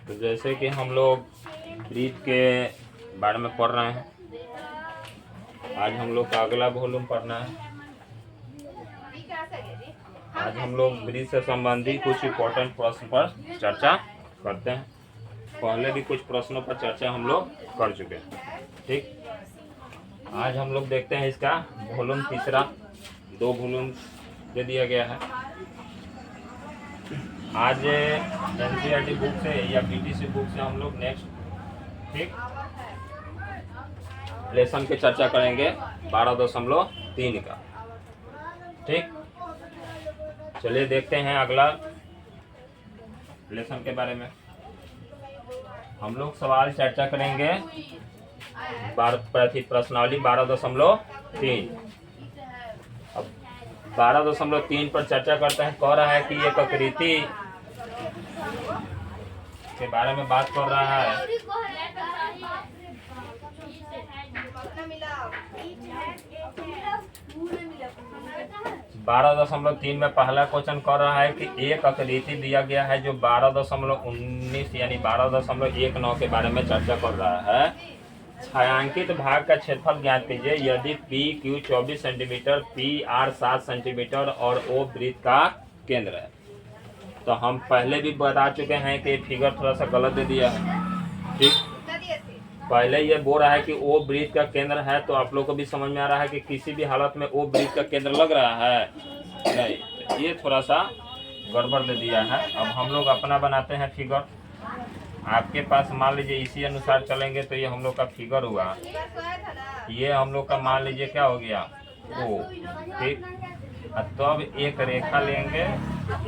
तो जैसे कि हम लोग ब्रीथ के बारे में पढ़ रहे हैं, आज हम लोग का अगला वॉल्यूम पढ़ना है। आज हम लोग ब्रीथ से संबंधित कुछ इम्पोर्टेंट प्रश्न पर चर्चा करते हैं। पहले भी कुछ प्रश्नों पर चर्चा हम लोग कर चुके हैं। ठीक, आज हम लोग देखते हैं इसका वॉल्यूम तीसरा। 2 वॉल्यूम दे दिया गया है। आज एनसीईआरटी बुक से या पीटीसी बुक से हम लोग नेक्स्ट ठीक लेसन की चर्चा करेंगे 12.3 का। ठीक, चलिए देखते हैं अगला लेसन के बारे में। हम लोग सवाल चर्चा करेंगे प्रश्नावली 12.3। अब 12.3 पर चर्चा करते हैं। कह रहा है कि एक आकृति के बारे में बात कर रहा है। 12.3 में पहला क्वेश्चन कर रहा है कि एक आकृति दिया गया है जो 12.19 यानी 12.19 के बारे में चर्चा कर रहा है। छायांकित भाग का क्षेत्रफल ज्ञात कीजिए यदि P Q 24 centimetre, P R 7 centimetre और ओ वृत्त का केंद्र है। तो हम पहले भी बता चुके हैं कि फिगर थोड़ा सा गलत दे दिया है। ठीक, पहले ये बोल रहा है कि ओ वृत्त का केंद्र है, तो आप लोग को भी समझ में आ रहा है कि किसी भी हालत में ओ वृत्त का केंद्र लग रहा है नहीं, तो ये थोड़ा सा गड़बड़ दे दिया है। अब हम लोग अपना बनाते हैं फिगर। आपके पास मान लीजिए इसी अनुसार चलेंगे तो ये हम लोग का फिगर हुआ। ये हम लोग का मान लीजिए क्या हो गया ओ। ठीक, तो अब एक रेखा लेंगे।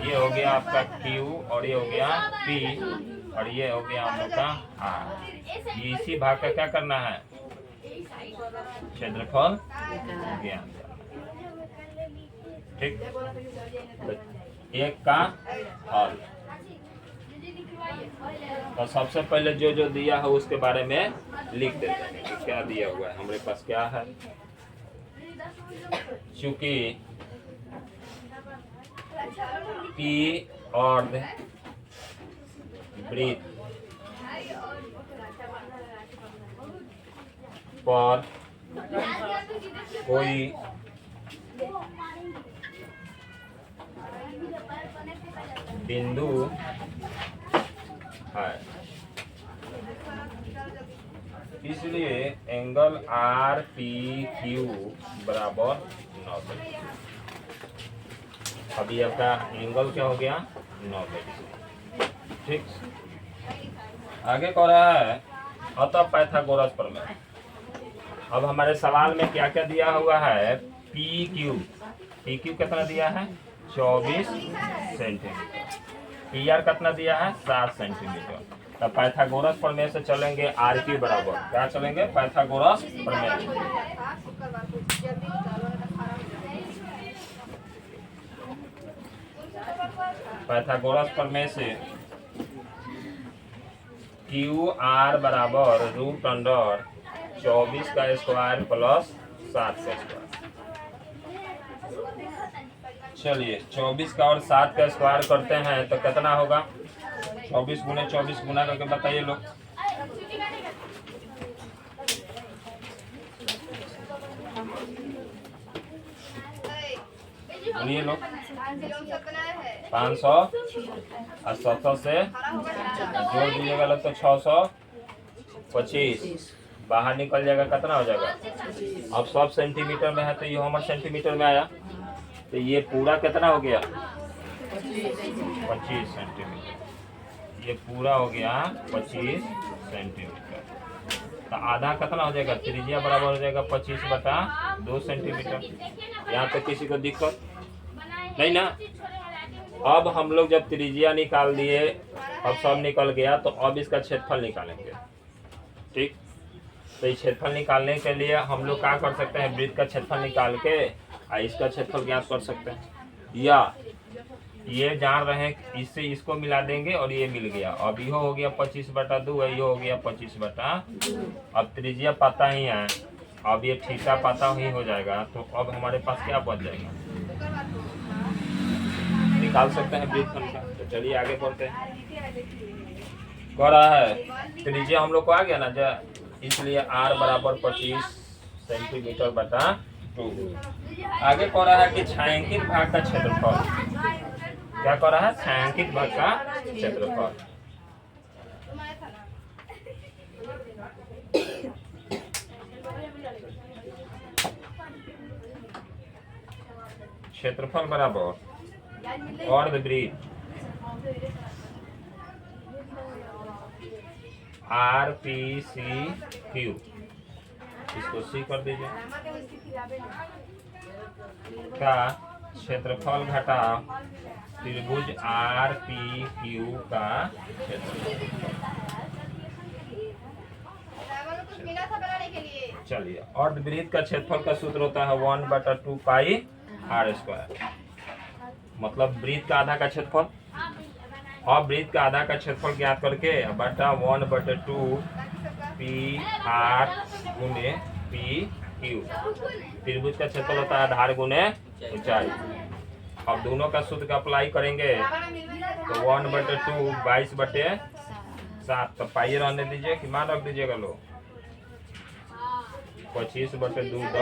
ये हो गया आपका क्यू और ये हो गया पी और ये हो गया हम लोग का आर। इसी भाग का क्या करना है, क्षेत्रफल ज्ञात। ठीक, तो एक का हल। तो सबसे पहले जो जो दिया है उसके बारे में लिख देते हैं कि क्या दिया हुआ है। हमारे पास क्या है, चूंकि पी और वृत्त पर कोई बिंदु है, इसलिए एंगल आर पी क्यू बराबर 90। अभी आपका एंगल क्या हो गया 90। ठीक, आगे कह रहा है अतः पाइथागोरस प्रमेय। अब हमारे सवाल में क्या क्या दिया हुआ है, पी क्यू कितना दिया है 24 सेंटीमीटर, पी आर कितना दिया है 7 सेंटीमीटर। तब पाइथागोरस प्रमेय से चलेंगे आर क्यू बराबर क्या चलेंगे, पाइथागोरस प्रमेय। पाइथागोरस प्रमेय से क्यू आर बराबर √24 का स्क्वायर प्लस 7 का स्क्वायर। चलिए 24 का और 7 का स्क्वायर करते हैं तो कितना होगा, 24 गुने 24 गुना करके बताइए लोग। बोलिए लोग। 570 से जोड़ दीजिएगा लोग तो 625 बाहर निकल जाएगा, कितना हो जाएगा। अब 100 सेंटीमीटर में है तो ये हमारे सेंटीमीटर में आया, तो ये पूरा कितना हो गया 25 सेंटीमीटर। ये पूरा हो गया 25 सेंटीमीटर। तो आधा कितना हो जाएगा, त्रिज्या बराबर हो जाएगा 25/2 सेंटीमीटर। यहाँ पे किसी को दिक्कत नहीं ना। अब हम लोग जब त्रिज्या निकाल दिए, अब सब निकल गया, तो अब इसका क्षेत्रफल निकालेंगे। ठीक, तो इस क्षेत्रफल निकालने के लिए हम लोग क्या कर सकते हैं, वृत्त का क्षेत्रफल निकाल के इसका क्षेत्रफल ज्ञात कर सकते हैं, या ये जान रहे हैं इससे इसको मिला देंगे और ये मिल गया। अब ये हो गया 25/2 है, ये हो गया 25/2। अब त्रिज्या पता ही है अब ये ठीका पाता ही हो जाएगा, तो अब हमारे पास क्या बच जाएगा, निकाल सकते हैं वृत्तखंड का। तो चलिए आगे बढ़ते हैं। कह रहा है त्रिज्या हम लोग को आ गया ना जा, इसलिए r बराबर 25 सेंटीमीटर बटा 2। आगे कह रहा है कि छायांकित भाग का क्षेत्रफल, क्या कह रहा है, छायांकित भाग का क्षेत्रफल। क्षेत्रफल बराबर अर्धवृत्त आर पी सी क्यू, इसको सी कर दीजिए, का क्षेत्रफल घटा त्रिभुज आर पी क्यू का क्षेत्रफल। चलिए, अर्धवृत्त का क्षेत्रफल का सूत्र होता है 1/2 पाई आर स्क्वायर, मतलब वृत्त का आधा का क्षेत्रफल। अब वृत्त का आधा का क्षेत्रफल ज्ञात करके बटा 1/2 पी आर गुने पी क्यू। त्रिभुज का क्षेत्रफल होता है आधार गुने ऊंचाई। अब दोनों का सूत्र का अप्लाई करेंगे तो 1/2 22/7, तो पाइए रहने दीजिए कि मान रख दीजिएगा लोग, 25/2 the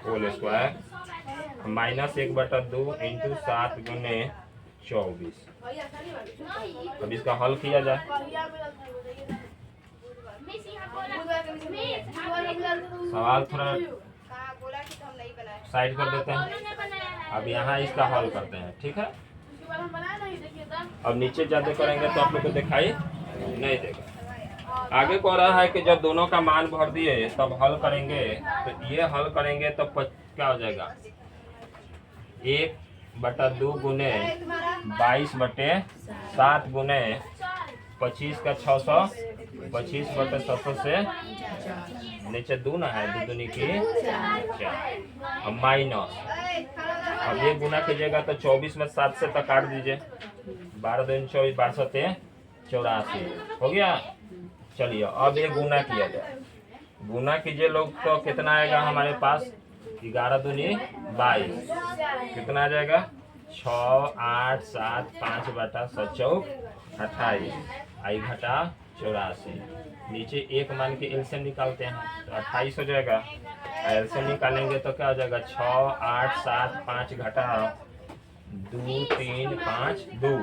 whole square minus 1/2 into 7 गुने 24। अब इसका हल किया जाए। सवाल थोड़ा साइड कर देते हैं, अब यहाँ इसका हल करते हैं, ठीक है। अब नीचे ज्यादा करेंगे तो आप लोग को दिखाई नहीं देगा। आगे कह रहा है कि जब दोनों का मान भर दिए तब हल करेंगे, तो ये हल करेंगे तो क्या हो जाएगा, 1/2 गुने 22/7 गुने 25 का 600, 25/600 से नीचे 2 ना है, 2 दूनी की 4, अब माइनस, अब ये गुना कीजिएगा तो 24 में 7 से तो काट दीजिए, 12 दूनी 24, 12 84 हो गया। चलिए अब ये गुना किया जाए, गुना कीजिए लोग तो कितना आएगा हमारे पास, 11 दूनी 22, कितना आ जाएगा 6 8 7 5/7 28, आई घटा 84, नीचे एक मान के एलसीएम निकालते हैं तो 28 हो जाएगा। एलसीएम निकालेंगे तो क्या हो जाएगा, 6 8 7 5 घटा 2 3 5 2।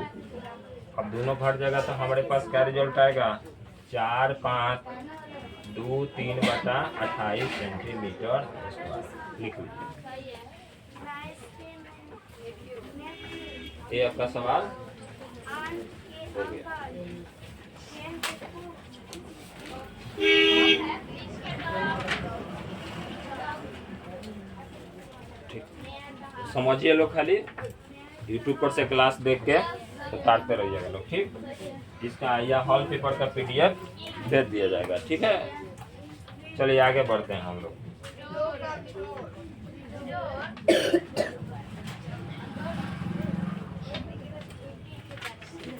अब दोनों घट जाएगा तो हमारे पास क्या रिजल्ट आएगा, 4 5 2 3/28 सेंटीमीटर लिख लीजिए। ये आपका सवाल हो गया। ठीक, समझिए लोग, खाली YouTube पर से क्लास देख के तो ताकते रहिएगा लोग, ठीक। इसका या हॉल पेपर का PDF दे दिया जाएगा, ठीक है। चलिए आगे बढ़ते हैं हम लोग।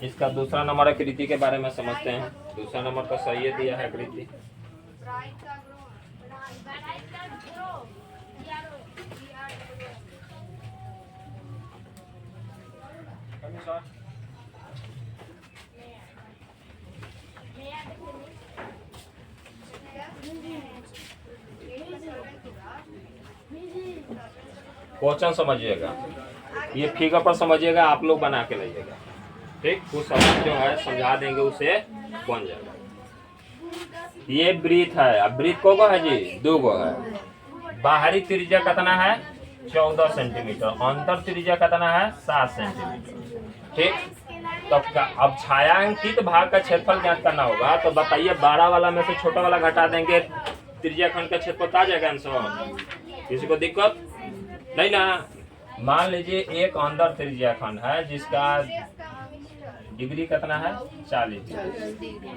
इसका दूसरा नंबर आकृति के बारे में समझते हैं। दूसरा नंबर तो सही दिया है आकृति, क्वेश्चन समझिएगा, ये फिगर पर समझिएगा, आप लोग बना के लाइएगा, ठीक। कुछ सवाल जो है समझा देंगे उसे बन जाएगा। ये वृत्त है, अब वृत्त को है जी 2 गो है, बाहरी त्रिज्या कितना है 14 सेंटीमीटर, अंतर त्रिज्या कितना है 7 सेंटीमीटर, ठीक। तो अब छायांकित भाग का क्षेत्रफल ज्ञात करना होगा, तो बताइए 12 वाला में से छोटा वाला घटा देंगे, त्रिज्या खंड का क्षेत्रफल आ जाएगा आंसर। किसी को दिक्कत नहीं ना। मान लीजिए एक अंदर त्रिज्या खंड है जिसका डिग्री कितना है 40 डिग्री,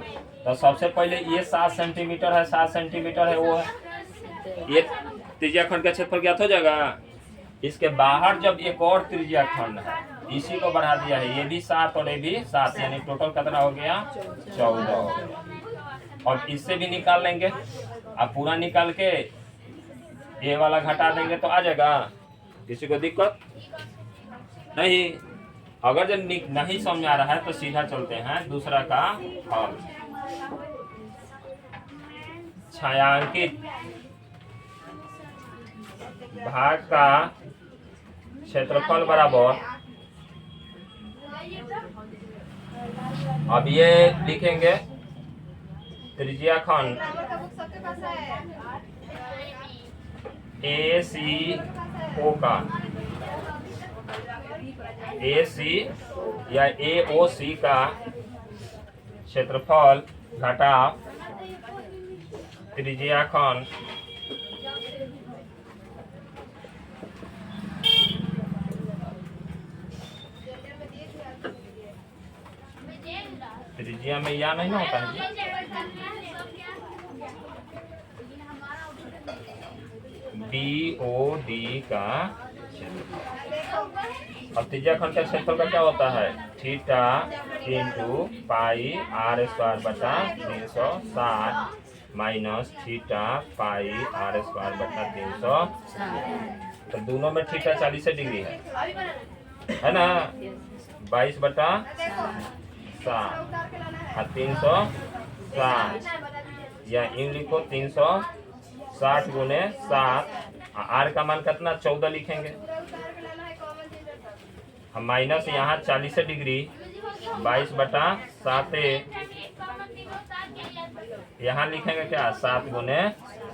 तो सबसे पहले ये 7 सेंटीमीटर है, 7 सेंटीमीटर है वो है, ये त्रिज्या खंड का क्षेत्रफल ज्ञात हो जाएगा। इसके बाहर जब एक और त्रिज्या खंड है, इसी को बढ़ा दिया है, ये भी 7 और ये भी 7, यानी टोटल कितना हो गया 14 हो गया। और इससे भी निकाल लेंगे, अब पूरा निकाल के ये वाला घटा देंगे तो आ जाएगा, किसी को दिक्कत नहीं। अगर जब नहीं समझ आ रहा है तो सीधा चलते हैं दूसरा का हल। छायांकित भाग का क्षेत्रफल बराबर, अब ये लिखेंगे त्रिज्या खंड ACO का, AC या AOC का क्षेत्रफल घटा त्रिज्या खंड त्रिज्या में या नहीं ना होता है BOD का क्षेत्रफल। अब त्रिज्या खंड का क्षेत्रफल का क्या होता है, theta into pi R square बटा 360 minus theta pi R square बटा 300। तो दोनों में थीटा 40 डिग्री है ना, 22 बटा 7 360, या इन लिखो 360 गुने 7, R का मान कितना 14 लिखेंगे, हम माइनस यहाँ 40 डिग्री 22 बटा 7, यहाँ लिखेंगे क्या 7 गुने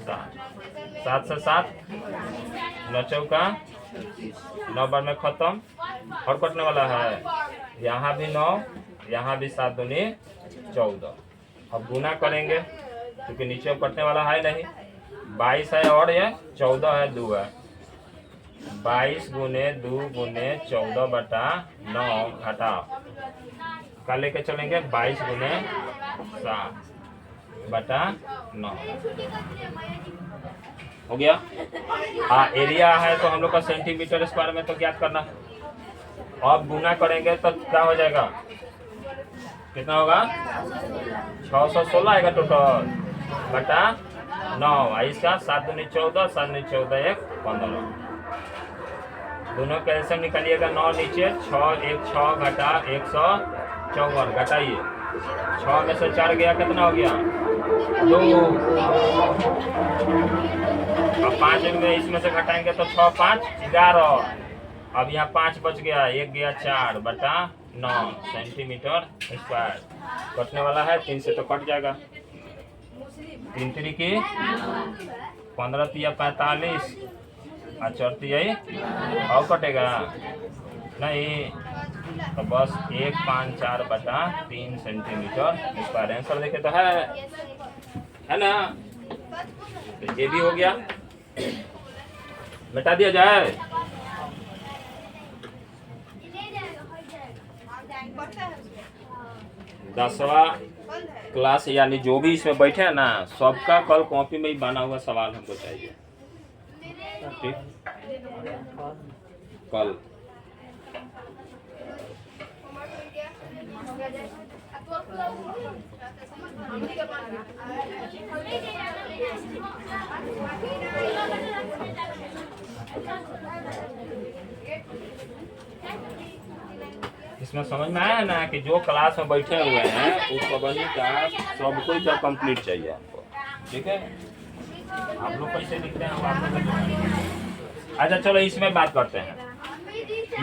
7, 7 से 7 9 चौका 9 बार में खत्म, और कटने वाला है यहाँ भी 9, यहाँ भी 7 दूनी 14। अब गुना करेंगे क्योंकि नीचे कटने वाला है नहीं, 22 है और ये 14 है, 2 है, 22 गुने 2 गुने 14 बटा 9 घटा का लेके चलेंगे 22 गुने 7 बटा 9 हो गया। हाँ, एरिया है तो हम लोग का सेंटीमीटर स्क्वायर में तो ज्ञात करना है। अब गुना करेंगे तो क्या हो जाएगा, कितना होगा 616 आएगा टोटल बटा 9, इसका 7 दूनी 14, 7 दूनी 14 1 15, दोनों कैल्शियम निकालिएगा, 9 नीचे 6 1 6 घटा 154, घटाइए 6 में से 4 गया, कितना हो गया 2, अब 5 में इसमें से घटाएंगे तो 6 5 11, अब यहाँ 5 बच गया, 1 गया 4 बटा 9 सेंटीमीटर स्क्वायर। कटने वाला है 3 से तो कट जाएगा, 3 3 की 15 तिया 45 और 4 तिया और कटेगा नहीं, तो बस 154 बटा 3 सेंटीमीटर स्क्वायर आंसर देखे तो है ना। तो ये भी हो गया, मिटा दिया जाए। दसवां क्लास यानी जो भी इसमें बैठे हैं ना, सबका कल कॉपी में ही बना हुआ सवाल हमको चाहिए, ठीक कल। इसमें समझ में आया ना कि जो क्लास में बैठे हुए हैं उस पाबंदी का सब कुछ कंप्लीट चाहिए हमको, ठीक है। आप लोग कैसे लिखते हैं हम आपको। अच्छा चलो इसमें बात करते हैं,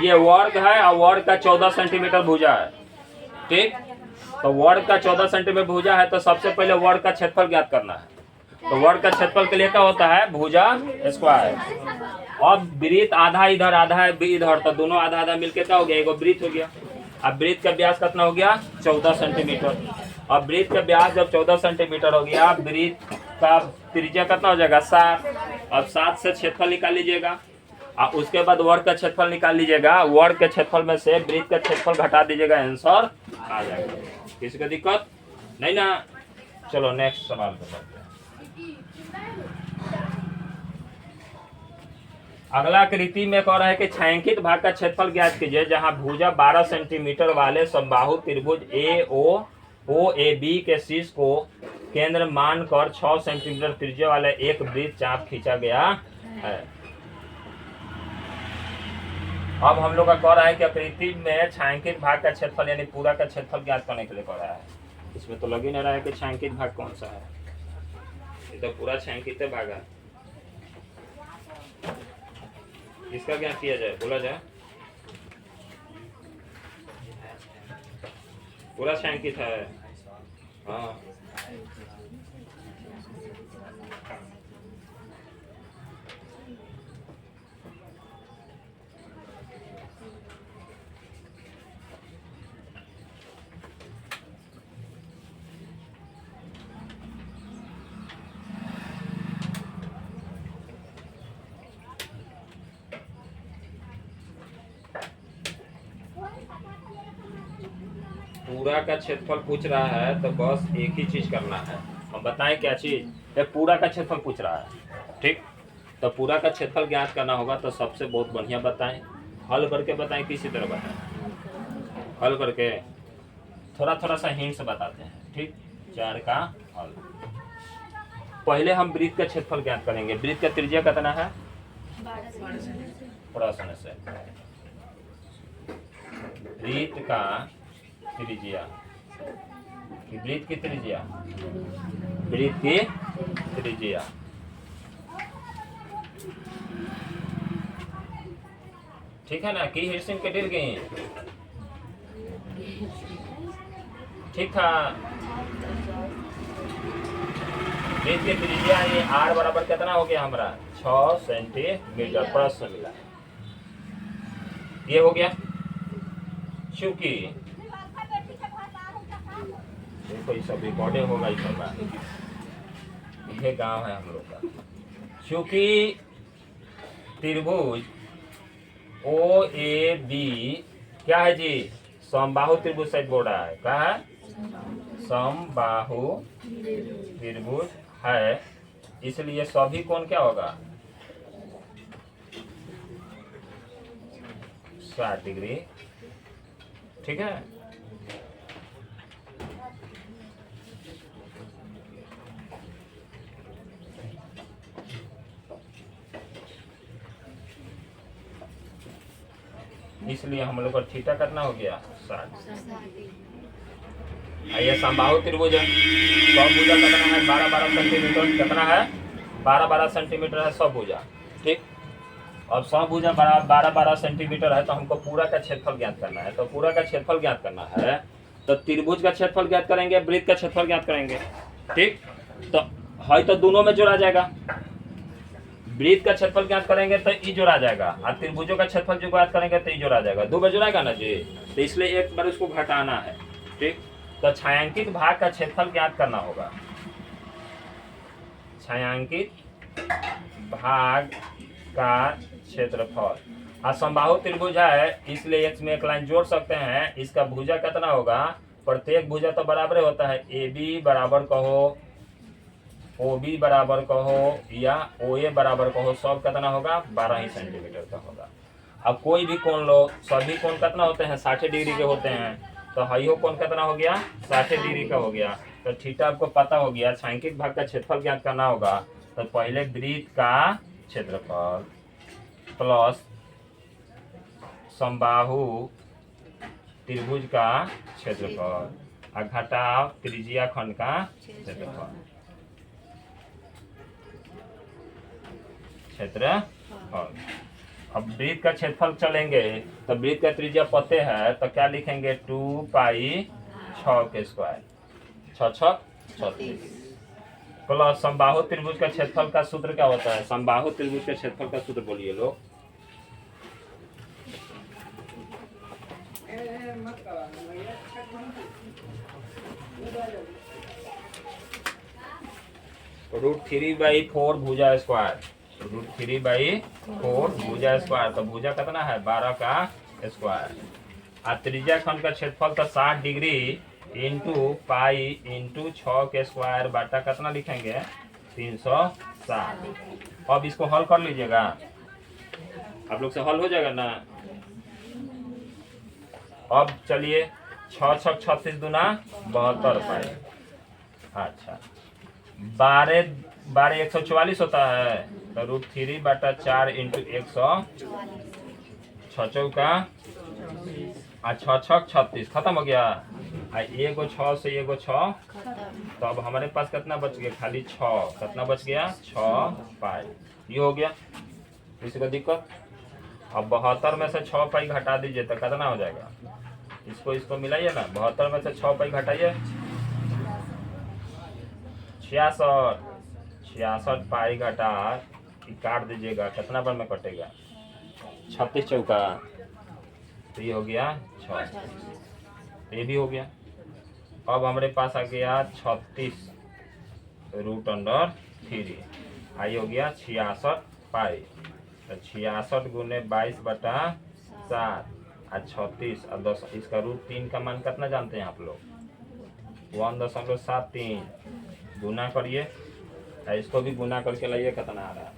ये वर्ग है और वर्ग का 14 सेंटीमीटर भुजा है, ठीक। तो वर्ग का 14 सेंटीमीटर भुजा है तो सबसे पहले वर्ग का क्षेत्रफल ज्ञात करना है। तो वर्ग का क्षेत्रफल के लिए क्या होता है, भुजा स्क्वायर। अब वृत्त आधा इधर आधा इधर, तो दोनों आधा आधा मिलके क्या हो गया, एगो वृत्त हो गया। अब वृत्त का व्यास कितना हो गया 14 सेंटीमीटर। अब वृत्त का व्यास जब 14 सेंटीमीटर हो गया, वृत्त का त्रिज्या कितना हो जाएगा 7। अब 7 से क्षेत्रफल निकाल लीजिएगा और उसके बाद वर्ग का क्षेत्रफल निकाल लीजिएगा। वर्ग के क्षेत्रफल में से वृत्त का क्षेत्रफल घटा दीजिएगा, आंसर आ जाएगा। किसी को दिक्कत नहीं ना। चलो नेक्स्ट सवाल पे बढ़ते हैं। अगला आकृति में कह रहा है कि छायांकित भाग का क्षेत्रफल ज्ञात कीजिए जहां भुजा 12 सेंटीमीटर वाले समबाहु त्रिभुज AOB के शीर्ष को केंद्र मानकर 6 सेंटीमीटर त्रिज्या वाले एक वृत्त चाप खींचा गया है। अब हम लोग का कह रहा है कि आकृति में छायांकित भाग का क्षेत्रफल यानी पूरा का क्षेत्रफल ज्ञात करने के लिए कह रहा है। इसमें तो लग ही नहीं रहा है कि छायांकित भाग कौन सा है, ये तो पूरा छायांकित भाग है। इसका क्या किया जाए, बोला जाए? पूरा छायांकित है। हाँ, पूरा का क्षेत्रफल पूछ रहा है तो बस एक ही चीज करना है, हम बताएं क्या चीज? ये पूरा का क्षेत्रफल पूछ रहा है, ठीक? तो पूरा का क्षेत्रफल ज्ञात करना होगा तो सबसे बहुत बढ़िया बताएं, हल करके बताएं, किसी तरह बताएं, हल करके थोड़ा थोड़ा सा हिंट बताते हैं, ठीक? 4 का हल। पहले हम वृत्त का क्षेत्रफल ज्ञात करेंगे। वृत्त का त्रिज्या कितना है? प्रश्न से वृत्त का त्रिज्या, वृत्त की त्रिज्या, वृत्त की त्रिज्या, ठीक है ना? की हिरसिन के गिर गई, ठीक था? वृत्त की त्रिज्या ये r बराबर कितना हो गया हमारा? 6 सेंटीमीटर। प्रश्न मिला, ये हो गया। चूंकि कोई सब रिकॉर्डिंग होगा, ये गांव है हम लोग का। चूंकि त्रिभुज ओ ए बी क्या है जी? समबाहु त्रिभुज सहित बोल रहा है। क्या है? समबाहु त्रिभुज है, इसलिए सभी कोण क्या होगा? 60 डिग्री, ठीक है? इसलिए हम लोग को थीटा कितना हो गया? 60। ये समबाहु त्रिभुज है, भुजा कितना है? 12-12 सेंटीमीटर। कितना है? 12-12 सेंटीमीटर है भुजा, ठीक? अब भुजा 12-12 सेंटीमीटर है तो हमको पूरा का क्षेत्रफल ज्ञात करना है। तो पूरा का क्षेत्रफल ज्ञात करना है तो त्रिभुज का क्षेत्रफल ज्ञात करेंगे, वृत्त का क्षेत्रफल ज्ञात करेंगे, ठीक? तो है तो दोनों में जोड़ा जाएगा। वृत्त का क्षेत्रफल ज्ञात करेंगे तो ई जोड़ा जाएगा, और त्रिभुजों का क्षेत्रफल जो ज्ञात करेंगे तो ई जोड़ा जाएगा। 2 बार जोड़ाएगा ना जी, तो इसलिए एक बार उसको घटाना है, ठीक? तो छायांकित भाग का क्षेत्रफल ज्ञात करना होगा। छायांकित भाग का क्षेत्रफल, और समबाहु त्रिभुज है इसलिए एक में एक लाइन जोड़ सकते हैं। इसका भुजा कितना होगा? प्रत्येक भुजा तो बराबर होता है। ए बी बराबर कहो, ओ बी बराबर कहो या ओ ए बराबर कहो, सब कितना होगा? 12 ही सेंटीमीटर का होगा। अब कोई भी कोण लो, सभी कोण कितना होते हैं? 60 डिग्री के होते हैं। तो हाइयो कोण कितना हो गया? 60 डिग्री का हो गया। तो थीटा आपको पता हो गया। छायांकित भाग का क्षेत्रफल ज्ञात करना होगा तो पहले वृत्त का क्षेत्रफल प्लस समबाहु त्रिभुज का क्षेत्रफल और घटाव त्रिज्या खंड का क्षेत्रफल, क्षेत्रफल। अब वृत्त का क्षेत्रफल चलेंगे तो वृत्त का त्रिज्या पते है तो क्या लिखेंगे? 2 पाई 6 के स्क्वायर, 6 36 प्लस समबाहु त्रिभुज का क्षेत्रफल का सूत्र क्या होता है? समबाहु त्रिभुज के क्षेत्रफल का सूत्र बोलिए लोग। √3/4 भुजा स्क्वायर, √3/4 भुजा स्क्वायर। तो भुजा कितना है? 12 का स्क्वायर। और त्रिज्या खंड का क्षेत्रफल तो 60 डिग्री इंटू पाई इंटू 6 के स्क्वायर बाटा कितना लिखेंगे? 360। अब इसको हल कर लीजिएगा, आप लोग से हल हो जाएगा ना? अब चलिए 6 6 36 दूना 72 पाई। अच्छा 12 144 होता है। तो √3/4 इंटू 100 6 चौका आ 6 छक 36 खत्म हो गया। आ एगो 6 से एगो 6 तो अब हमारे पास कितना बच गया खाली 6 कितना बच गया 6 पाई ये हो गया। किसी को दिक्कत? अब 72 में से 6 पाई घटा दीजिए तो कितना हो जाएगा इसको मिलाइए ना 72 में से 6 पाई घटाइए 66 पाई घटा काट दीजिएगा कितना बार में कटेगा 36 चौका तो ये हो गया 6 ये भी हो गया। अब हमारे पास आ गया 36√3 आई हो गया 66 पाई तो 66 गुने 22/7 और 36 और 10 इसका √3 का मान कितना जानते हैं आप लोग 1.73 गुना करिए इसको भी गुना करके लाइए कितना आ रहा है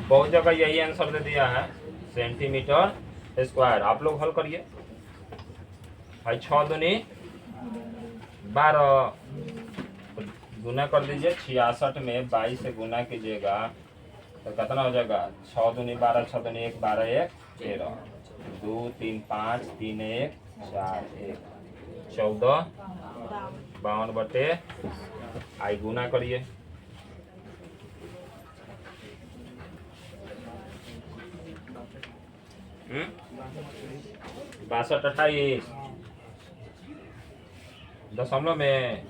बहुत जगह यही आंसर दे दिया है सेंटीमीटर स्क्वायर। आप लोग हल करिए भाई 6 दूनी 12 गुना कर दीजिए 66 में 22 से गुना कीजिएगा तो कितना हो जाएगा 6 दूनी 12 6 दूनी 1 12 1 13 2 3 5 3 1 4 1 14 52 बटे आई गुना करिए 62 दशमलव में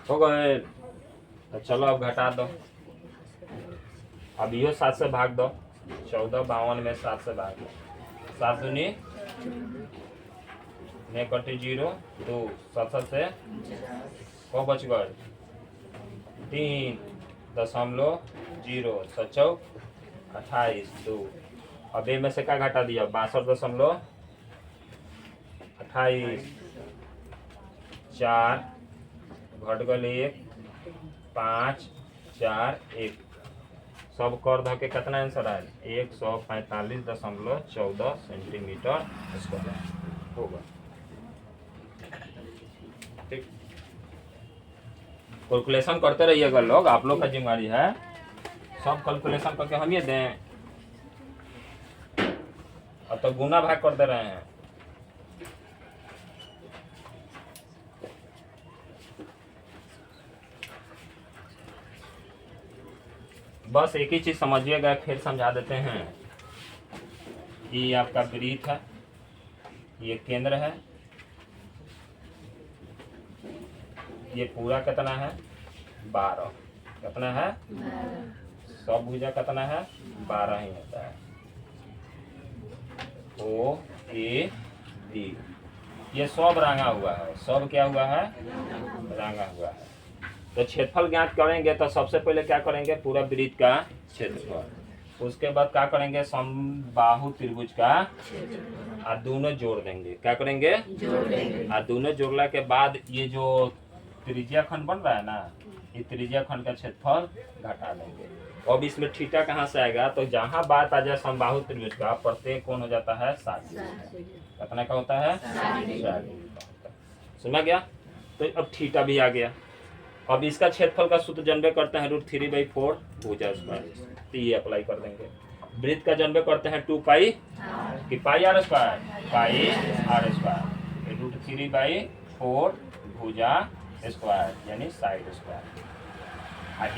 हो गए तो चलो अब घटा दो अब यो 7 से भाग दो 14 52 में 7 से भाग दो 7 दूनी ने कटी 0 2 7 से को बच गए 3.0 7 28 2 अब ए में से क्या घटा दिया 62.28 4 घट गए 1 5 4 1 सब कर धो के कितना आंसर आया 145.14 सेंटीमीटर स्क्वायर होगा। ठीक कैलकुलेशन करते रहिएगा लोग आप लोग का जिम्मेदारी है सब कैलकुलेशन करके हम ये दें अब तो गुना भाग कर दे रहे हैं। बस एक ही चीज समझिएगा फिर समझा देते हैं। ये आपका वृत्त है ये केंद्र है ये पूरा कितना है 12 कितना है सब भुजा कितना है 12 ही होता है ओ ए डी ये सब रंगा हुआ है सब क्या हुआ है रंगा हुआ है। तो क्षेत्रफल ज्ञात करेंगे तो सबसे पहले क्या करेंगे पूरा वृत्त का क्षेत्रफल उसके बाद क्या करेंगे समबाहु त्रिभुज का और दोनों जोड़ देंगे क्या करेंगे और दोनों जोड़ने के बाद ये जो त्रिज्या खंड बन रहा है ना ये त्रिज्या खंड का क्षेत्रफल घटा देंगे। अब इसमें थीटा कहाँ से आएगा तो जहाँ बात आ जाए समबाहु त्रिभुज का प्रत्येक कोण हो जाता है 60 कितना का होता है 60 सुना गया। तो अब थीटा भी आ गया। अब इसका क्षेत्रफल का सूत्र जनबे करते हैं √3/4 भुजा स्क्वायर तो ये अप्लाई कर देंगे। वृत्त का जनबे करते हैं 2 पाई कि pi r square pi r square √3/4 भुजा स्क्वायर यानी साइड स्क्वायर।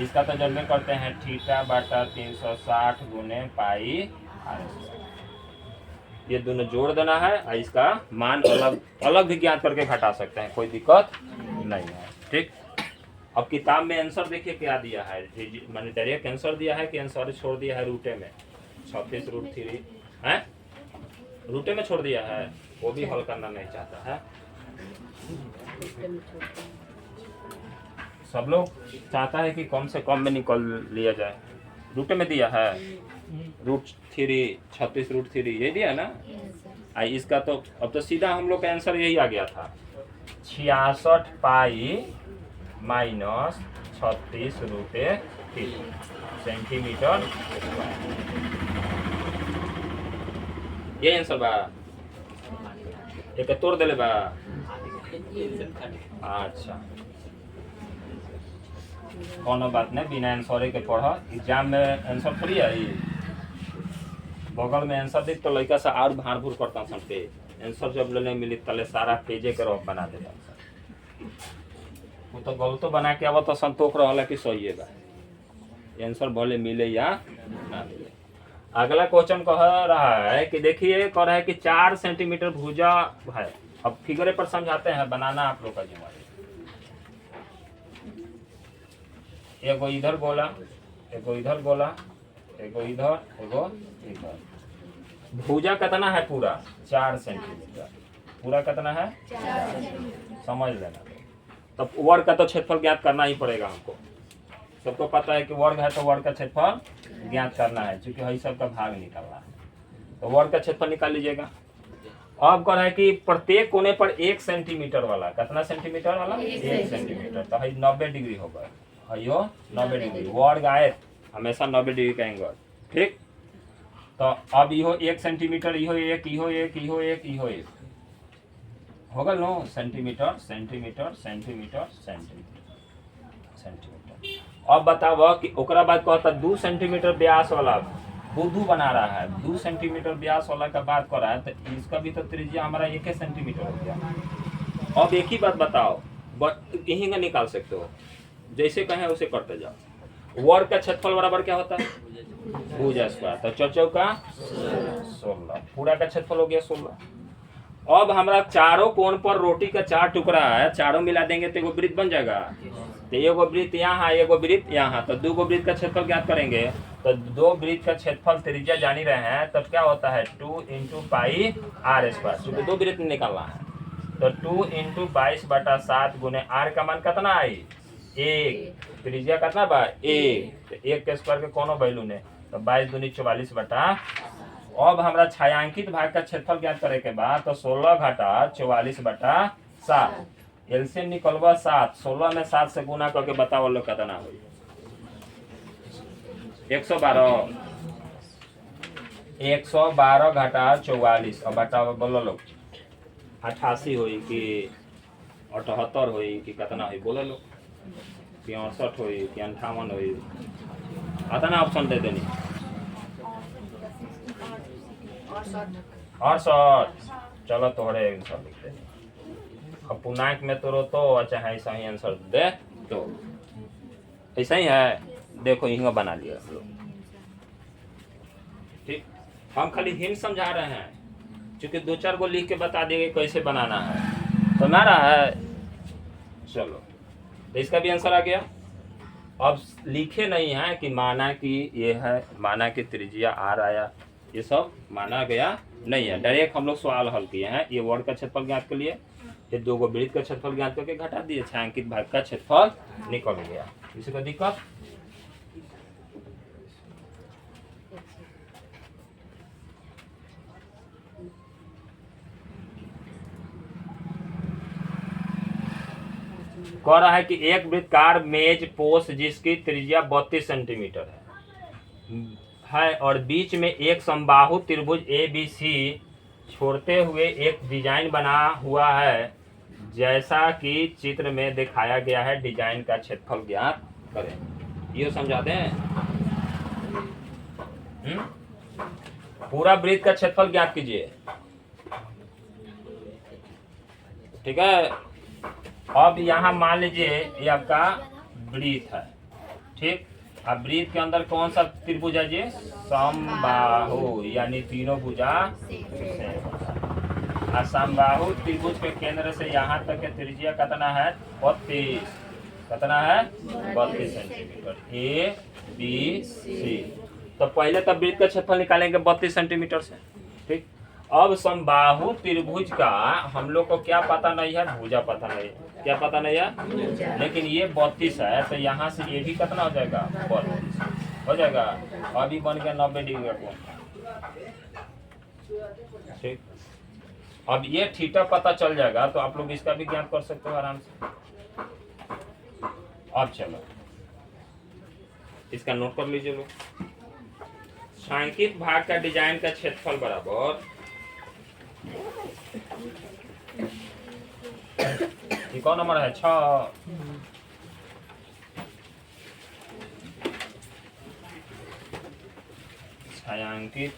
इसका तो जनबे करते हैं θ/360 गुने पाई आर स्क्वायर। ये दोनों जोड़ देना है और इसका मान अलग अलग भी ज्ञात करके घटा सकते हैं कोई दिक्कत नहीं है। ठीक अब किताब में आंसर देखिए क्या दिया है मैंने डायरेक्ट आंसर दिया है कि आंसर छोड़ दिया है रूटे में 36√3 है रूटे में छोड़ दिया है वो भी हल करना नहीं चाहता है। सब लोग चाहता है कि कम से कम में निकल लिया जाए। रूट में दिया है √3 36√3 ये दिया है ना। इसका तो अब तो सीधा हम लोग का आंसर यही आ गया था 66 पाई माइनस 36√3 सेंटीमीटर स्क्वायर। ये आंसर बा। एक तोड़ देले बा। अच्छा कोनो बात नहीं, बिना आंसर के पढ़। एग्जाम में आंसर थोड़ी आई, बगल में आंसर दी तो लड़का से और भाड़ भूड़ करता सन पे आंसर जब लेने मिली तले सारा पेजे के रफ बना देता। वो तो गलतो बना के अब तो संतोष रहा कि सही है आंसर भले मिले या ना मिले। अगला क्वेश्चन कह रहा है कि देखिए कह रहा है कि 4 सेंटीमीटर भुजा है। अब फिगरे पर समझाते हैं, बनाना आप लोग का जिम्मेदारी। एगो इधर गोला, एगो इधर गोला, एगो इधर, एगो इधर। भुजा कितना है पूरा 4 सेंटीमीटर। पूरा कितना है 4 समझ लेना। तब वर्ग का तो क्षेत्रफल ज्ञात करना ही पड़ेगा हमको। सबको पता है कि वर्ग है तो वर्ग का क्षेत्रफल ज्ञात करना है, क्योंकि हई सब का भाग निकालना है। तो वर्ग का क्षेत्रफल निकाल लीजिएगा। अब कह रहा है कि प्रत्येक कोने पर 1 सेंटीमीटर वाला, कितना सेंटीमीटर वाला 1 सेंटीमीटर, तो हई 90 डिग्री होगा। हयो 90 डिग्री वर्ग आए हमेशा 90 डिग्री का एंगल। ठीक, तो अब इहो 1 सेंटीमीटर, इहो 1, इहो 1, इहो 1, इहो 1 होगा नो। Centimeter centimeter centimeter centimeter centimeter. अब बताओ कि ओकरा बाद कहता 2 सेंटीमीटर व्यास वाला बुद्धू बना रहा है। 2 सेंटीमीटर व्यास वाला का बात कर रहा है, तो इसका भी तो त्रिज्या हमारा 1 सेंटीमीटर हो गया। अब एक ही बात बताओ, यहीं का निकाल सकते हो, जैसे कहें उसे करते जाओ। वर्ग का क्षेत्रफल बराबर क्या होता है भुजा स्क्वायर। तो 4 चौका 16, पूरा का क्षेत्रफल हो गया 16। अब हमारा चारों कोण पर रोटी का 4 टुकड़ा है, चारों मिला देंगे तो एगो वृत्त बन जाएगा। तो एगो वृत्त यहाँ, एगो वृत्त यहाँ, तो 2 वृत्त का क्षेत्रफल ज्ञात करेंगे। तो 2 वृत्त का क्षेत्रफल त्रिज्या जान ही रहे हैं, तब क्या होता है 2 × पाई r स्क्वायर, क्योंकि 2 वृत्त निकालना है। तो 2 × 22/7 गुने r का मान कितना आई 1, त्रिज्या कितना बा 1, तो 1 के स्क्वायर के कोनो वैल्यू नहीं, तो 22 दूनी 44/। अब हमारा छायांकित भाग का क्षेत्रफल ज्ञात करे के बाद तो 16 - 44/7 एलसीएम निकलवा 7। 16 में 7 से गुना करके बताओ लोग कितना हुई 112। 112 - 44। अब बताओ बोलो लोग 88 हुई कि 78 हुई कि कितना हुई बोलो लोग, 63 हुई कि 58 हुई। इतना ऑप्शन दे देनी 68। चलो तोहरे आंसर लिख दे। अब पूर्णांक में तोड़ो तो अच्छा है, ऐसा ही आंसर दे तो ऐसा ही है। देखो यहीं बना लिया हम लोग। ठीक, हम खाली हिंट समझा रहे हैं, क्योंकि 2-4 को लिख के बता देंगे कैसे बनाना है। तो ना रहा है। चलो तो इसका भी आंसर आ गया। अब लिखे नहीं है कि माना कि ये है, माना कि त्रिज्या r आया, ये सब माना गया नहीं है। डायरेक्ट हम लोग सवाल हल किए हैं। ये वर्ग का क्षेत्रफल ज्ञात के लिए, ये 2 वृत्त का क्षेत्रफल ज्ञात करके घटा दिए, छायांकित भाग का क्षेत्रफल निकल गया। किसी को दिक्कत? कह रहा है कि एक वृत्ताकार मेज पोस्ट जिसकी त्रिज्या 32 सेंटीमीटर है और बीच में एक समबाहु त्रिभुज ABC छोड़ते हुए एक डिजाइन बना हुआ है, जैसा कि चित्र में दिखाया गया है। डिजाइन का क्षेत्रफल ज्ञात करें। ये समझा दें। पूरा वृत्त का क्षेत्रफल ज्ञात कीजिए। ठीक है, अब यहाँ मान लीजिए ये आपका वृत्त है। ठीक, अब वृत्त के अंदर कौन सा त्रिभुज है जी समबाहु, यानी तीनों भुजा और समबाहु त्रिभुज के केंद्र से यहाँ तक के त्रिज्या कितना है 32। कितना है 32 सेंटीमीटर ABC। तो पहले तो वृत्त का क्षेत्रफल निकालेंगे 32 सेंटीमीटर से। ठीक, अब समबाहु त्रिभुज का हम लोग को क्या पता नहीं है, भुजा पता नहीं है। क्या पता नहीं है, लेकिन ये 32 है तो यहाँ से ये भी कितना हो जाएगा, 32 हो जाएगा। अभी बन गया 90 डिग्री का कोण। ठीक, अब ये थीटा पता चल जाएगा तो आप लोग इसका भी ज्ञान कर सकते हो आराम से। अब चलो इसका नोट कर लीजिए लोग। छायांकित भाग का डिजाइन का क्षेत्रफल बराबर, ये कौन नंबर है, 6। छायांकित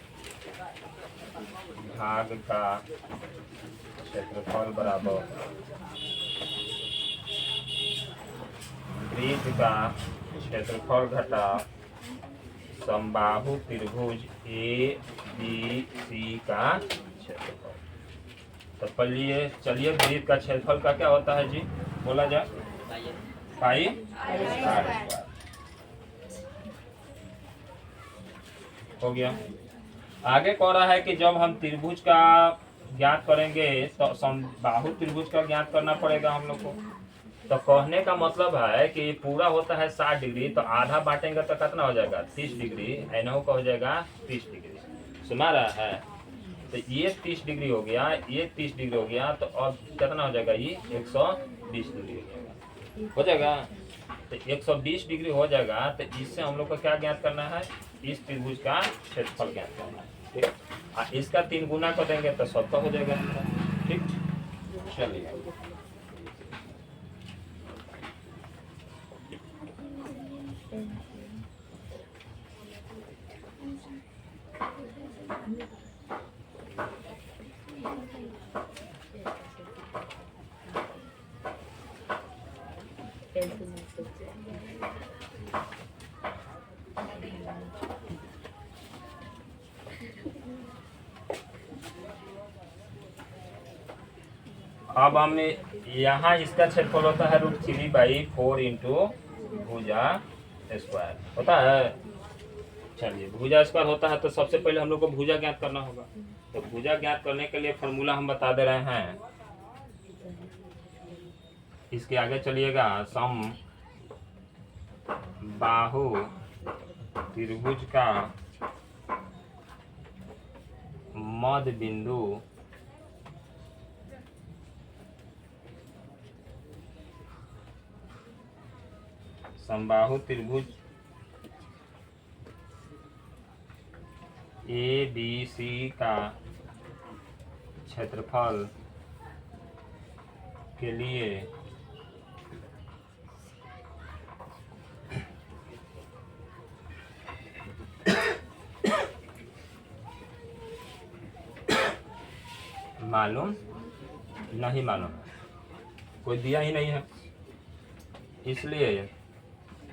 भाग का क्षेत्रफल बराबर वृत्त का क्षेत्रफल घटा समबाहु त्रिभुज ए बी सी का क्षेत्रफल। तो चलिए वृत्त का क्षेत्रफल का क्या होता है जी, बोला जाए, पाई आर स्क्वायर हो गया। आगे कह रहा है कि जब हम त्रिभुज का ज्ञात करेंगे तो समबाहु त्रिभुज का ज्ञात करना पड़ेगा हम लोग को। तो कहने का मतलब है कि पूरा होता है 60 डिग्री, तो आधा बांटेंगे तो कितना हो जाएगा, 30 डिग्री। एनओ का हो जाएगा 30 डिग्री, सुना रहा है। तो ये 30 डिग्री हो गया, ये 30 डिग्री हो गया, तो अब कितना हो जाएगा, ये 120 डिग्री हो जाएगा। तो 120 डिग्री हो जाएगा। तो इससे हम लोग को क्या ज्ञात करना है, इस त्रिभुज का क्षेत्रफल ज्ञात करना है। ठीक, इसका 3 गुना कर देंगे तो सबका हो जाएगा। ठीक, चलिए अब हमने यहाँ इसका क्षेत्रफल होता है √3/4 इंटू भुजा स्क्वायर होता है। चलिए भुजा स्क्वायर होता है तो सबसे पहले हम लोग को भुजा ज्ञात करना होगा। तो भुजा ज्ञात करने के लिए फॉर्मूला हम बता दे रहे हैं। इसके आगे चलिएगा, सम बाहु त्रिभुज का मध्य बिंदु समबाहु त्रिभुज ए बी सी का क्षेत्रफल के लिए मालूम नहीं, मालूम कोई दिया ही नहीं है, इसलिए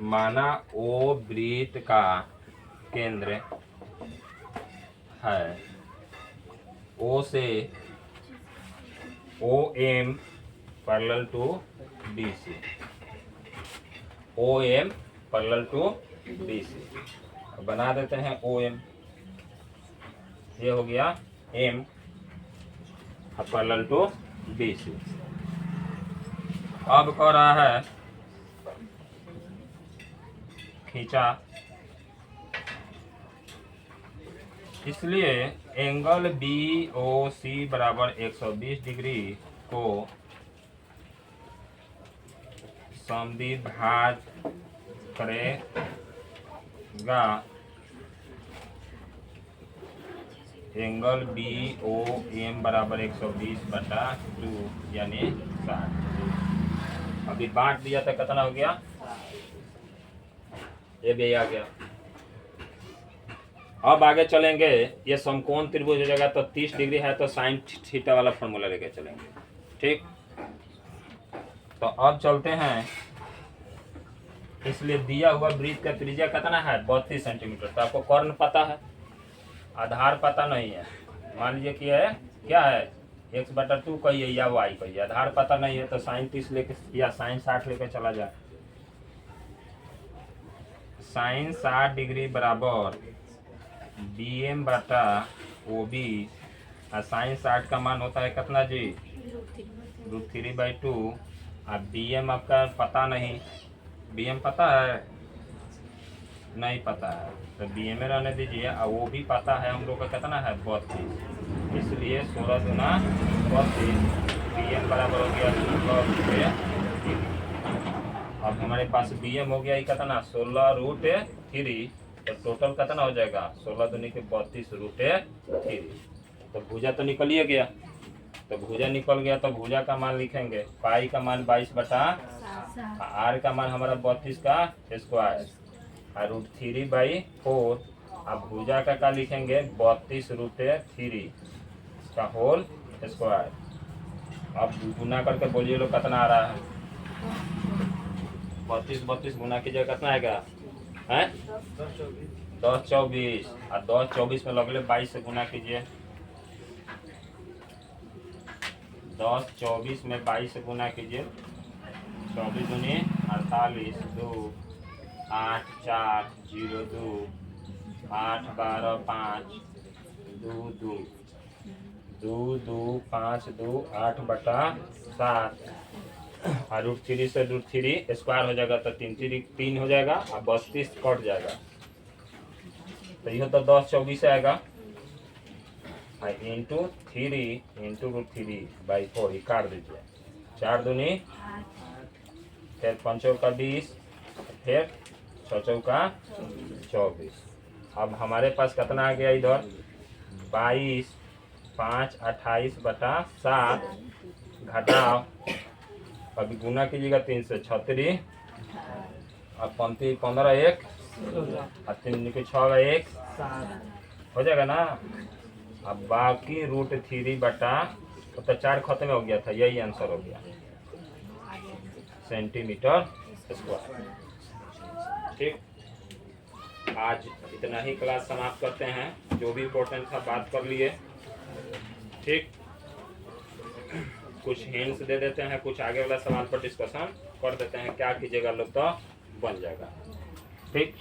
माना ओ वृत्त का केंद्र है। ओ से O M parallel to B C, O M parallel to B C बना देते हैं। ओ एम ये हो गया M parallel to B C. अब कह रहा है खींचा, इसलिए एंगल बी ओ सी बराबर 120 डिग्री को समद्विभाज करेगा। एंगल बी ओ एम बराबर 120/2 यानी 60। अभी बांट दिया था, कितना हो गया, ये भी आ गया। अब आगे चलेंगे, ये समकोण त्रिभुज हो जाएगा तो 30 डिग्री है तो साइन थीटा वाला फॉर्मूला लेके चलेंगे। ठीक, तो अब चलते हैं। इसलिए दिया हुआ वृत्त का त्रिज्या कितना है, 32 सेंटीमीटर। तो आपको कर्ण पता है, आधार पता नहीं है। मान लीजिए कि है क्या है, x/2 कहिए या y कहिए, आधार पता नहीं है तो साइन 30 लेके या साइन 60 लेके चला जाए। साइन 60 डिग्री बराबर bm/OB और साइन 60 का मान होता है कितना जी, √3/2। अब बी एम आपका पता नहीं, बी एम पता है नहीं पता है, तो बी एम में रहने दीजिए। और वो भी पता है हम लोग का कितना है 32, इसलिए 16 गुना 32 बी एम बराबर हो गया 16√3। अब हमारे पास बी एम हो गया ये कितना 16√3, तो टोटल कितना हो जाएगा 16 दूनी के 32√3। तो भुजा तो निकल ही गया, तो भुजा निकल गया तो भुजा का मान लिखेंगे, पाई का मान 22 बटा आर का मान हमारा 32 का स्क्वायर और √3/4। अब भुजा का क्या लिखेंगे 32√3 का होल स्क्वायर। अब गुना करके बोलिए लोग कितना आ रहा है, 32 गुना कीजिए कितना आएगा है 1024, और 1024 में लगले 22 से गुना कीजिए, 1024 में 22 से गुना कीजिए, 24 दूनी 48, 2 8 4 0 2 8 12 5 2 2 2 2 5 2 8 बटा 7 और √3 से √3 स्क्वायर हो जाएगा, तो 3 हो जाएगा और 32 कट जाएगा, तो यह तो 1024 आएगा इंटू 3 इंटू √3/4 काट दीजिए, 4 दूनी फिर 5 का 20 फिर 6 का 24। अब हमारे पास कितना आ गया इधर 22 5 28 बटा 7 घटाओ, अभी गुना कीजिएगा 3 से 36 और 15 1 और 3 के 6 1 हो जाएगा ना। अब बाकी √3 बटा तो 4 खत्म हो गया था, यही आंसर हो गया सेंटीमीटर स्क्वायर। ठीक, आज इतना ही क्लास समाप्त करते हैं, जो भी इम्पोर्टेंट था बात कर लिए। ठीक, कुछ हिंट्स दे देते हैं, कुछ आगे वाला सवाल पर डिस्कशन कर देते हैं, क्या कीजिएगा लोग तो बन जाएगा। ठीक,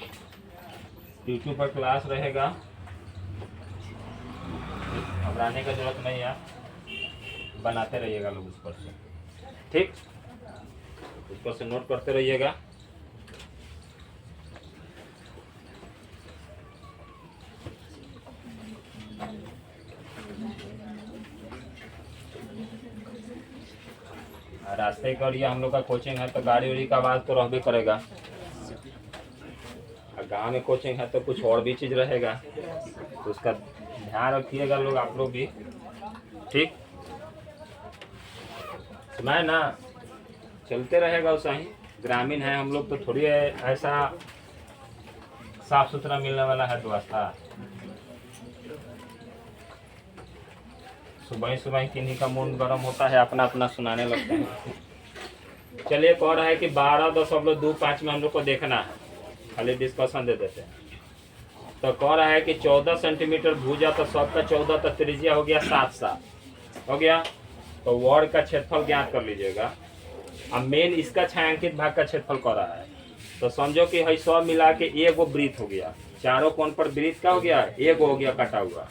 यूट्यूब पर क्लास रहेगा, घबराने का जरूरत नहीं है, बनाते रहिएगा लोग उस पर से। ठीक, उस पर से नोट करते रहिएगा। रास्ते का लिए हम लोग का कोचिंग है, तो गाड़ी उड़ी का आवाज़ तो रहबे करेगा, और गांव में कोचिंग है तो कुछ और भी चीज़ रहेगा, तो उसका ध्यान रखिएगा लोग, आप लोग भी। ठीक, सुनाए ना, चलते रहेगा वैसा ही। ग्रामीण है हम लोग, तो थोड़ी ऐसा साफ सुथरा मिलने वाला है व्यवस्था। सुबह सुबह किन्हीं का मूड गर्म होता है, अपना अपना सुनाने लगते हैं। चलिए, कह रहा है कि 12.25 में हम लोग को देखना है, खाली डिस्कशन दे देते हैं। तो कह रहा है कि 14 सेंटीमीटर भुजा, तो सबका 14, तो त्रिज्या हो गया 7 हो गया, तो वर्ग का क्षेत्रफल ज्ञात कर लीजिएगा। अब मेन इसका छायांकित भाग का क्षेत्रफल कर रहा है, तो समझो कि है सब मिला के एगो वृत्त हो गया, चारों कोण पर वृत्त का हो गया एगो हो गया कटा हुआ,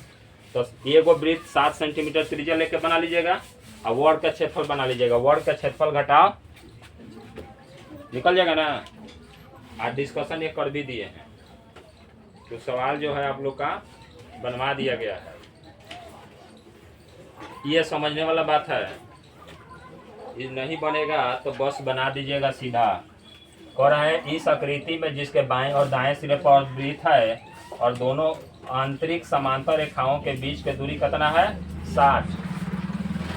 तो एगो वृत्त 7 सेंटीमीटर त्रिज्या लेके बना लीजिएगा, और वर्ग का क्षेत्रफल बना लीजिएगा। वर्ग का क्षेत्रफल घटाओ निकल जाएगा ना। आज डिस्कशन ये कर भी दिए हैं, तो सवाल जो है आप लोग का बनवा दिया गया है, ये समझने वाला बात है। ये नहीं बनेगा तो बस बना दीजिएगा सीधा। कह रहा है इस आकृति में जिसके बाएं और दाएं सिरे पर वृत्त है और दोनों आंतरिक समांतर रेखाओं के बीच की दूरी कितना है 60,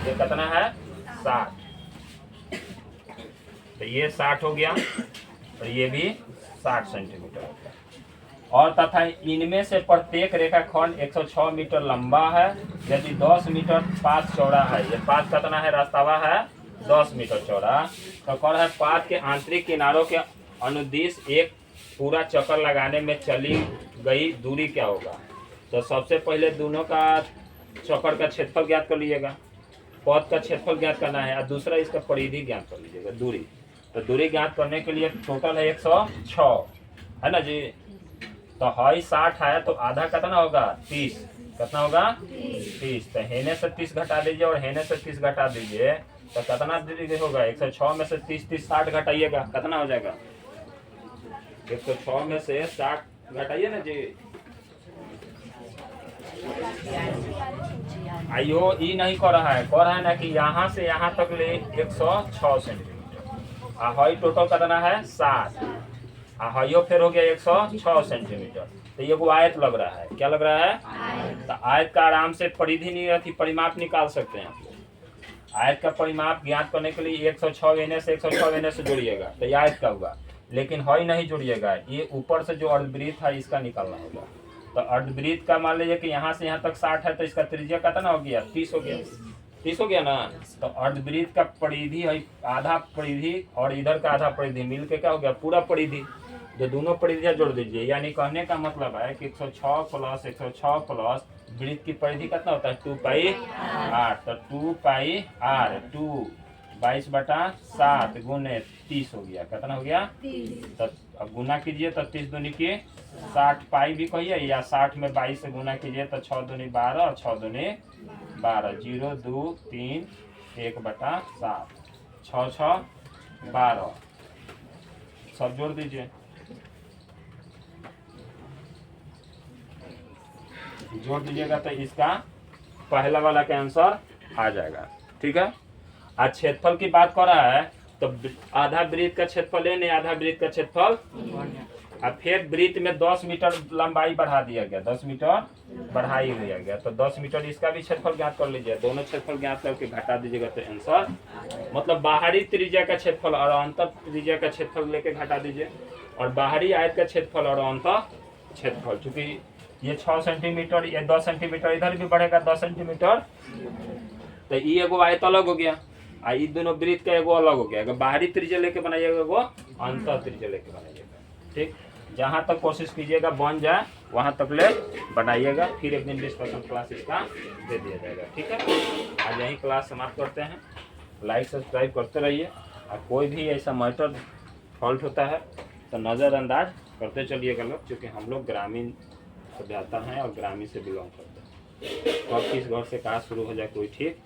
ये कितना है 60, तो ये 60 हो गया और ये भी 60 सेंटीमीटर, और तथा इनमें से प्रत्येक रेखाखंड 106 मीटर लंबा है, यदि 10 मीटर पाथ चौड़ा है। ये पाथ कितना है, रास्तावा है 10 मीटर चौड़ा, तो कौन है पाथ के आंतरिक किनारों के अनुदिश एक पूरा चक्कर लगाने में चली गई दूरी क्या होगा। तो सबसे पहले दोनों का चक्कर का क्षेत्रफल ज्ञात कर लीजिएगा, पथ का क्षेत्रफल ज्ञात करना है, और दूसरा इसका परिधि ज्ञात कर लीजिएगा दूरी। तो दूरी ज्ञात करने के लिए टोटल है 106 है ना जी, तो हाई 60 है, तो आधा कितना होगा 30, कितना होगा 30। तो हेने से 30 घटा दीजिए और हेने से 30 घटा दीजिए तो कितना डिग्री होगा 106 में से 30 30 60 घटाइएगा कितना हो जाएगा 106 में से 60 घटाइए ना जी। आइयो ई नहीं कर रहा है, कह रहा है ना कि यहाँ से यहाँ तक ले 106 सेंटीमीटर आ हई टोटल कितना है 60 आ हइयो फिर हो गया 106 सेंटीमीटर। तो ये वो आयत लग रहा है, क्या लग रहा है तो आयत का आराम से परिधि नहीं रहती परिमाप निकाल सकते हैं आप लोग। आयत का परिमाप ज्ञात करने के लिए 106 एने से 106 एने से जोड़िएगा तो ये आयत का होगा, लेकिन हई नहीं जोड़िएगा, ये ऊपर से जो अर्धवृत्त है इसका निकालना होगा। तो अर्धवृत्त का मान लीजिए कि यहाँ से यहाँ तक 60 है तो इसका त्रिज्या कितना हो गया 30 हो गया, 30 हो गया ना। तो अर्धवृत्त का परिधि है आधा परिधि और इधर का आधा परिधि मिल के क्या हो गया पूरा परिधि, जो दोनों परिधियां जोड़ दीजिए। यानी कहने का मतलब है कि 106 प्लस 106 प्लस वृत्त की परिधि कितना होता है 2 पाई r। तो 2 पाई r 2 22/7 गुने 30 हो गया, कितना हो गया 30। तो अब गुना कीजिए तो 30 दूनी की 60 पाई भी कहिए या 60 में 22 से गुना कीजिए तो 6 दूनी 12 और 6 दूनी 12 0 2 3 1/7 6 6 12 सब जोड़ दीजिए। जोड़ दीजिएगा तो इसका पहला वाला का आंसर आ जाएगा, ठीक है। आज क्षेत्रफल की बात कर रहा है तो आधा वृत्त का क्षेत्रफल है नहीं आधा वृत्त का क्षेत्रफल, अब फिर वृत्त में 10 मीटर लंबाई बढ़ा दिया गया, 10 मीटर बढ़ा ही दिया गया तो 10 मीटर इसका भी क्षेत्रफल ज्ञात कर लीजिए। दोनों क्षेत्रफल ज्ञात करके घटा दीजिएगा तो आंसर मतलब बाहरी त्रिज्या का क्षेत्रफल और अंतर त्रिज्या का क्षेत्रफल लेके घटा दीजिए और बाहरी आयत का क्षेत्रफल और अंतर क्षेत्रफल, चूंकि ये 6 सेंटीमीटर ये 10 सेंटीमीटर इधर भी बढ़ेगा 10 सेंटीमीटर तो ये एगो आयत अलग हो गया आ ये दोनों वृत्त का एगो अलग हो गया। अगर बाहरी त्रिज्या लेके बनाइएगा एगो अंतर त्रिज्या लेके बनाइएगा, ठीक। जहाँ तक कोशिश कीजिएगा बन जाए वहाँ तक ले बनाइएगा, फिर एक दिन डिस्कशन क्लास इसका दे दिया जाएगा, ठीक है। आज यहीं क्लास समाप्त करते हैं। लाइक सब्सक्राइब करते रहिए और कोई भी ऐसा मैटर फॉल्ट होता है तो नज़रअंदाज करते चलिएगा लोग, क्योंकि हम लोग ग्रामीण सभ्यता हैं और ग्रामीण से बिलोंग करते हैं। कब किस घर से कहाँ शुरू हो जाए कोई ठीक,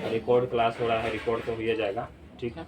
रिकॉर्ड क्लास हो रहा है रिकॉर्ड तो हो जाएगा, ठीक है।